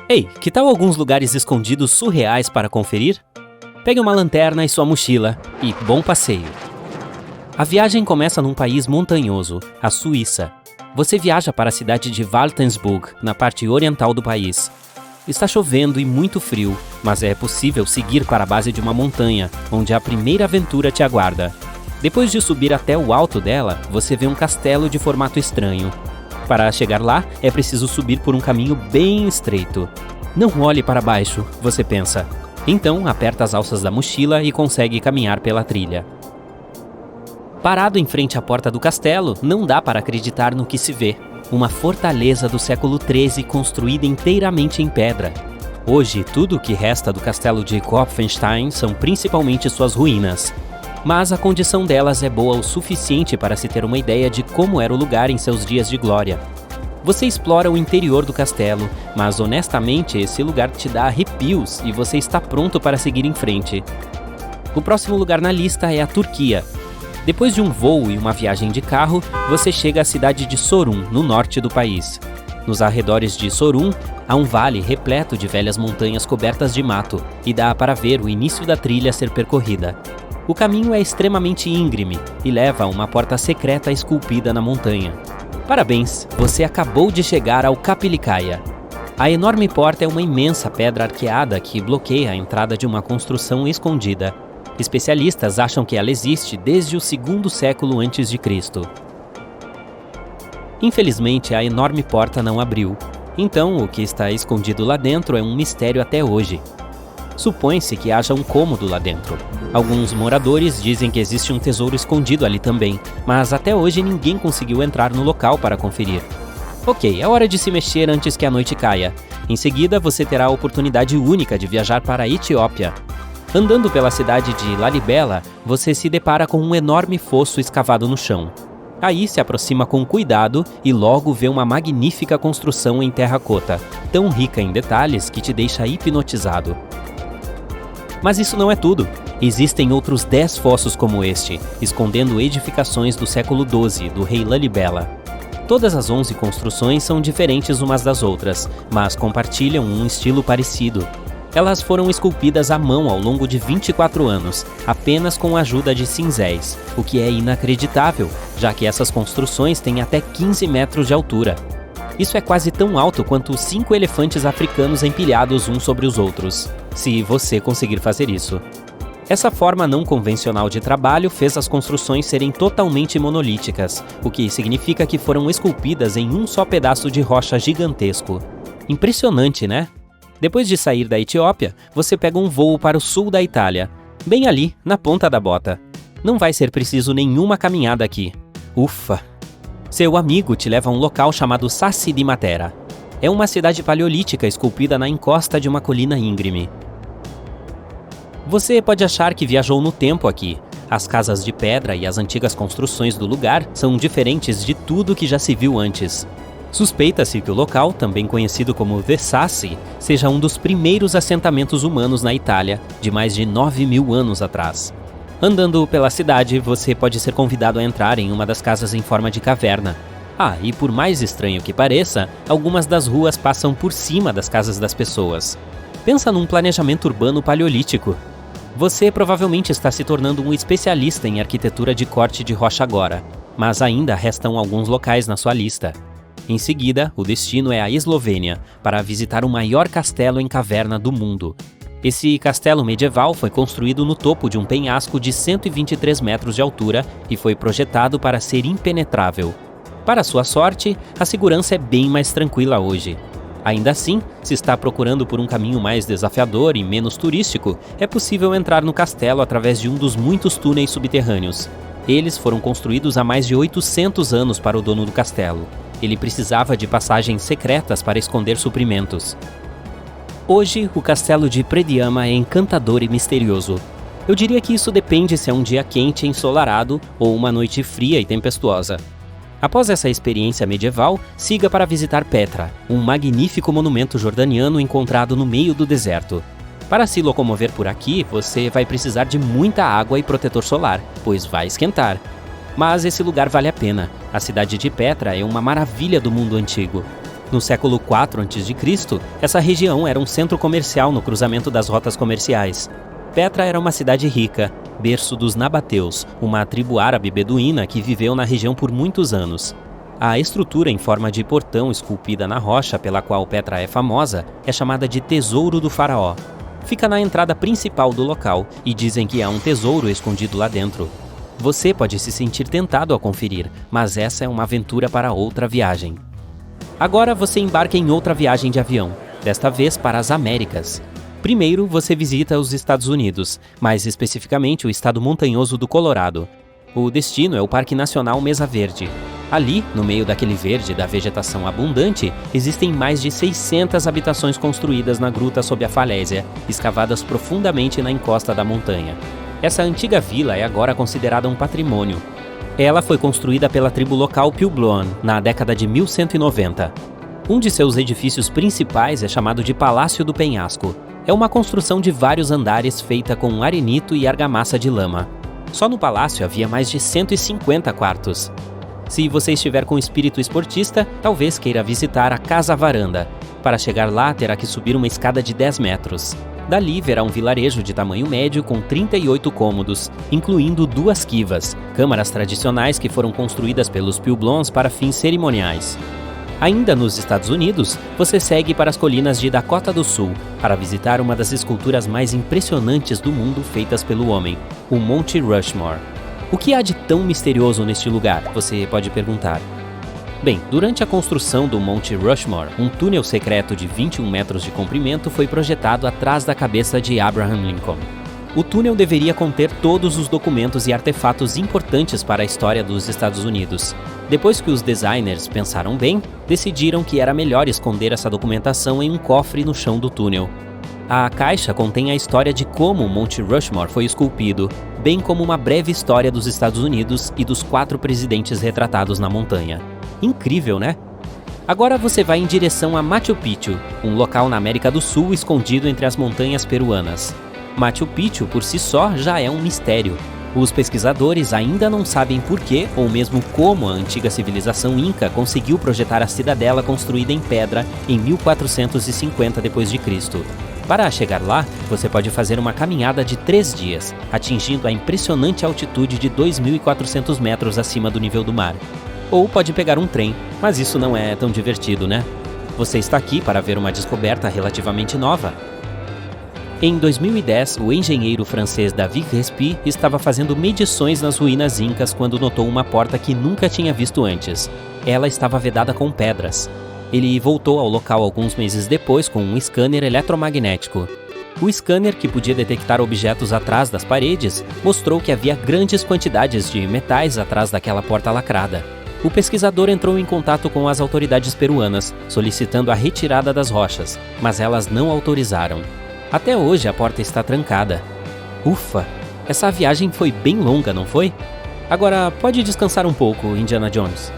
Ei, que tal alguns lugares escondidos surreais para conferir? Pegue uma lanterna e sua mochila e bom passeio! A viagem começa num país montanhoso, a Suíça. Você viaja para a cidade de Waltensburg, na parte oriental do país. Está chovendo e muito frio, mas é possível seguir para a base de uma montanha, onde a primeira aventura te aguarda. Depois de subir até o alto dela, você vê um castelo de formato estranho. Para chegar lá, é preciso subir por um caminho bem estreito. Não olhe para baixo, você pensa. Então, aperta as alças da mochila e consegue caminhar pela trilha. Parado em frente à porta do castelo, não dá para acreditar no que se vê. Uma fortaleza do século XIII construída inteiramente em pedra. Hoje, tudo o que resta do castelo de Kopfenstein são principalmente suas ruínas. Mas a condição delas é boa o suficiente para se ter uma ideia de como era o lugar em seus dias de glória. Você explora o interior do castelo, mas honestamente esse lugar te dá arrepios e você está pronto para seguir em frente. O próximo lugar na lista é a Turquia. Depois de um voo e uma viagem de carro, você chega à cidade de Sorun, no norte do país. Nos arredores de Sorun, há um vale repleto de velhas montanhas cobertas de mato e dá para ver o início da trilha a ser percorrida. O caminho é extremamente íngreme e leva a uma porta secreta esculpida na montanha. Parabéns, você acabou de chegar ao Kapilikaya. A enorme porta é uma imensa pedra arqueada que bloqueia a entrada de uma construção escondida. Especialistas acham que ela existe desde o 2º século a.C. Infelizmente, a enorme porta não abriu. Então, o que está escondido lá dentro é um mistério até hoje. Supõe-se que haja um cômodo lá dentro. Alguns moradores dizem que existe um tesouro escondido ali também, mas até hoje ninguém conseguiu entrar no local para conferir. Ok, é hora de se mexer antes que a noite caia. Em seguida, você terá a oportunidade única de viajar para a Etiópia. Andando pela cidade de Lalibela, você se depara com um enorme fosso escavado no chão. Aí se aproxima com cuidado e logo vê uma magnífica construção em terracota, tão rica em detalhes que te deixa hipnotizado. Mas isso não é tudo. Existem outros 10 fossos como este, escondendo edificações do século XII, do rei Lalibela. Todas as 11 construções são diferentes umas das outras, mas compartilham um estilo parecido. Elas foram esculpidas à mão ao longo de 24 anos, apenas com a ajuda de cinzéis, o que é inacreditável, já que essas construções têm até 15 metros de altura. Isso é quase tão alto quanto 5 elefantes africanos empilhados uns sobre os outros, se você conseguir fazer isso. Essa forma não convencional de trabalho fez as construções serem totalmente monolíticas, o que significa que foram esculpidas em um só pedaço de rocha gigantesco. Impressionante, né? Depois de sair da Etiópia, você pega um voo para o sul da Itália, bem ali, na ponta da bota. Não vai ser preciso nenhuma caminhada aqui. Ufa! Seu amigo te leva a um local chamado Sassi di Matera. É uma cidade paleolítica esculpida na encosta de uma colina íngreme. Você pode achar que viajou no tempo aqui. As casas de pedra e as antigas construções do lugar são diferentes de tudo que já se viu antes. Suspeita-se que o local, também conhecido como The Sassi, seja um dos primeiros assentamentos humanos na Itália, de mais de 9.000 anos atrás. Andando pela cidade, você pode ser convidado a entrar em uma das casas em forma de caverna. Ah, e por mais estranho que pareça, algumas das ruas passam por cima das casas das pessoas. Pensa num planejamento urbano paleolítico. Você provavelmente está se tornando um especialista em arquitetura de corte de rocha agora, mas ainda restam alguns locais na sua lista. Em seguida, o destino é a Eslovênia, para visitar o maior castelo em caverna do mundo. Esse castelo medieval foi construído no topo de um penhasco de 123 metros de altura e foi projetado para ser impenetrável. Para sua sorte, a segurança é bem mais tranquila hoje. Ainda assim, se está procurando por um caminho mais desafiador e menos turístico, é possível entrar no castelo através de um dos muitos túneis subterrâneos. Eles foram construídos há mais de 800 anos para o dono do castelo. Ele precisava de passagens secretas para esconder suprimentos. Hoje, o castelo de Prediama é encantador e misterioso. Eu diria que isso depende se é um dia quente e ensolarado ou uma noite fria e tempestuosa. Após essa experiência medieval, siga para visitar Petra, um magnífico monumento jordaniano encontrado no meio do deserto. Para se locomover por aqui, você vai precisar de muita água e protetor solar, pois vai esquentar. Mas esse lugar vale a pena. A cidade de Petra é uma maravilha do mundo antigo. No século IV a.C., essa região era um centro comercial no cruzamento das rotas comerciais. Petra era uma cidade rica, berço dos nabateus, uma tribo árabe beduína que viveu na região por muitos anos. A estrutura em forma de portão esculpida na rocha pela qual Petra é famosa é chamada de Tesouro do Faraó. Fica na entrada principal do local e dizem que há um tesouro escondido lá dentro. Você pode se sentir tentado a conferir, mas essa é uma aventura para outra viagem. Agora você embarca em outra viagem de avião, desta vez para as Américas. Primeiro, você visita os Estados Unidos, mais especificamente o estado montanhoso do Colorado. O destino é o Parque Nacional Mesa Verde. Ali, no meio daquele verde da vegetação abundante, existem mais de 600 habitações construídas na gruta sob a falésia, escavadas profundamente na encosta da montanha. Essa antiga vila é agora considerada um patrimônio. Ela foi construída pela tribo local Puebloan na década de 1190. Um de seus edifícios principais é chamado de Palácio do Penhasco. É uma construção de vários andares feita com arenito e argamassa de lama. Só no palácio havia mais de 150 quartos. Se você estiver com espírito esportista, talvez queira visitar a Casa Varanda. Para chegar lá, terá que subir uma escada de 10 metros. Dali verá um vilarejo de tamanho médio com 38 cômodos, incluindo 2 quivas, câmaras tradicionais que foram construídas pelos Pueblons para fins cerimoniais. Ainda nos Estados Unidos, você segue para as colinas de Dakota do Sul para visitar uma das esculturas mais impressionantes do mundo feitas pelo homem, o Monte Rushmore. O que há de tão misterioso neste lugar, você pode perguntar. Bem, durante a construção do Monte Rushmore, um túnel secreto de 21 metros de comprimento foi projetado atrás da cabeça de Abraham Lincoln. O túnel deveria conter todos os documentos e artefatos importantes para a história dos Estados Unidos. Depois que os designers pensaram bem, decidiram que era melhor esconder essa documentação em um cofre no chão do túnel. A caixa contém a história de como o Monte Rushmore foi esculpido, bem como uma breve história dos Estados Unidos e dos 4 presidentes retratados na montanha. Incrível, né? Agora você vai em direção a Machu Picchu, um local na América do Sul escondido entre as montanhas peruanas. Machu Picchu por si só já é um mistério. Os pesquisadores ainda não sabem por que ou mesmo como a antiga civilização Inca conseguiu projetar a cidadela construída em pedra em 1450 d.C. Para chegar lá, você pode fazer uma caminhada de 3 dias, atingindo a impressionante altitude de 2.400 metros acima do nível do mar. Ou pode pegar um trem, mas isso não é tão divertido, né? Você está aqui para ver uma descoberta relativamente nova. Em 2010, o engenheiro francês David Respi estava fazendo medições nas ruínas incas quando notou uma porta que nunca tinha visto antes. Ela estava vedada com pedras. Ele voltou ao local alguns meses depois com um scanner eletromagnético. O scanner, que podia detectar objetos atrás das paredes, mostrou que havia grandes quantidades de metais atrás daquela porta lacrada. O pesquisador entrou em contato com as autoridades peruanas, solicitando a retirada das rochas, mas elas não autorizaram. Até hoje a porta está trancada. Ufa! Essa viagem foi bem longa, não foi? Agora pode descansar um pouco, Indiana Jones.